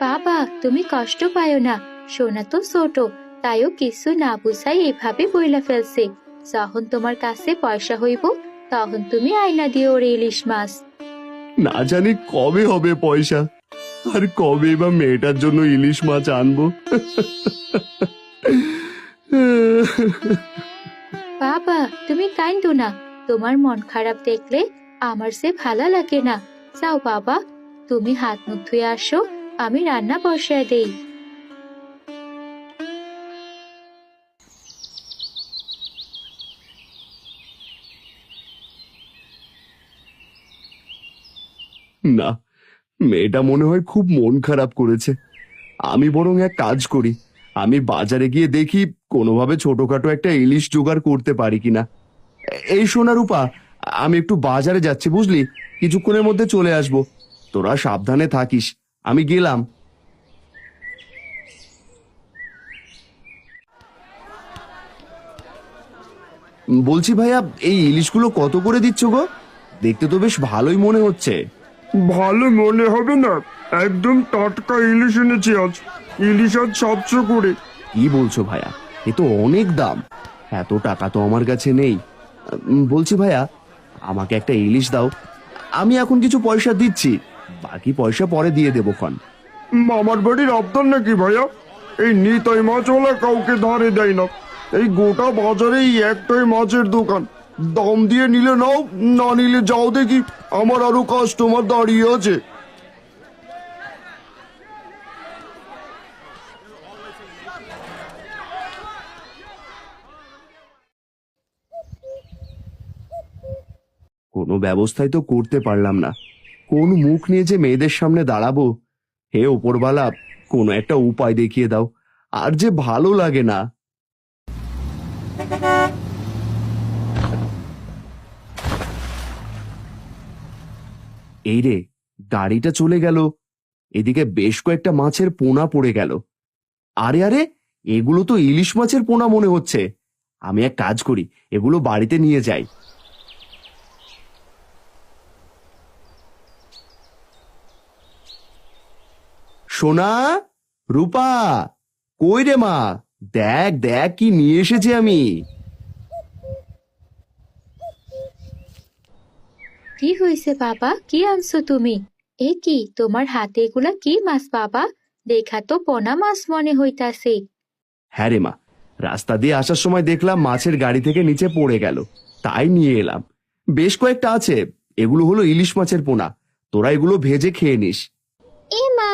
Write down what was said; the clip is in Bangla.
বাবা, তুমি কষ্ট পায়ো না। সোনা তো ছোট, তাইও কিছু না বুঝাই এভাবে বইলা ফেলছে। যখন তোমার কাছে পয়সা হইব, তখন তুমি আয়না দিও ওর ইলিশ মাছ। না জানি কবে হবে পয়সা, আর কবে বা মেয়েটার জন্য ইলিশ মাছ আনবো। বাবা, তুমি কাইন্দো না। তোমার মন খারাপ দেখলে আমার সে ভালো লাগে না। যাও বাবা, তুমি হাত মুখ ধুয়ে আসো, আমি রান্না বসায় দেই। না, মেয়েটা মনে হয় খুব মন খারাপ করেছে। আমি বরং এক কাজ করি, আমি বাজারে গিয়ে দেখি কোনোভাবে ছোটখাটো একটা ইলিশ জোগাড় করতে পারি কিনা। এই সোনা রূপা, আমি একটু বাজারে যাচ্ছি বুঝলি, কিছুক্ষণের মধ্যে চলে আসবো। তোরা সাবধানে থাকিস, আমি গেলাম। বলছি ভাইয়া, এই ইলিশগুলো কত করে দিচ্ছ গো? দেখতে তো বেশ ভালোই মনে হচ্ছে। ভালো মনে হবে না, একদম টাটকা ইলিশ এনেছি আজ। ইলিশ আজ 700 করে। কি বলছো ভাইয়া, এ তো অনেক দাম। এত টাকা তো আমার কাছে নেই। বলছি ভাইয়া, আমাকে একটা ইলিশ দাও, আমি এখন কিছু পয়সা দিচ্ছি, বাকি পয়সা পরে দিয়ে দেবো ক্ষণ। মামার বাড়ির আবদার নাকি ভাইয়া? এই নিতাই মাছওয়ালা কাউকে ধারে দেয় না। এই গোটা বাজারে এই একটাই মাছের দোকান। দাম দিয়ে নিলে নাও, না নিলে যাও দেখি, আমার আরো কাস্টমার দাঁড়িয়ে আছে। কোনো ব্যবস্থাই তো করতে পারলাম না, কোন মুখ নিয়ে যে মেয়েদের সামনে দাঁড়াবো। হে ওপরবালা, কোনো একটা উপায় দেখিয়ে দাও, আর যে ভালো লাগে না। এই রে, গাড়িটা চলে গেল, এদিকে বেশ কয়েকটা মাছের পোনা পড়ে গেল। আরে আরে, এগুলো তো ইলিশ মাছের পোনা মনে হচ্ছে। আমি এক কাজ করি, এগুলো বাড়িতে নিয়ে যাই। সোনা, রূপা, কই রে মা? দেখ দেখ কি নিয়ে এসেছি আমি। কি হয়েছে বাবা, কি আনছো তুমি? এ কি, তোমার হাতে এগুলা কি মাছ বাবা? দেখা তো পোনা মাছ মনে হইতাছে। হ্যাঁ রে মা, রাস্তা দিয়ে আসার সময় দেখলাম মাছের গাড়ি থেকে নিচে পড়ে গেল, তাই নিয়ে এলাম। বেশ কয়েকটা আছে, এগুলো হলো ইলিশ মাছের পোনা, তোরা এগুলো ভেজে খেয়ে নিস। এ মা,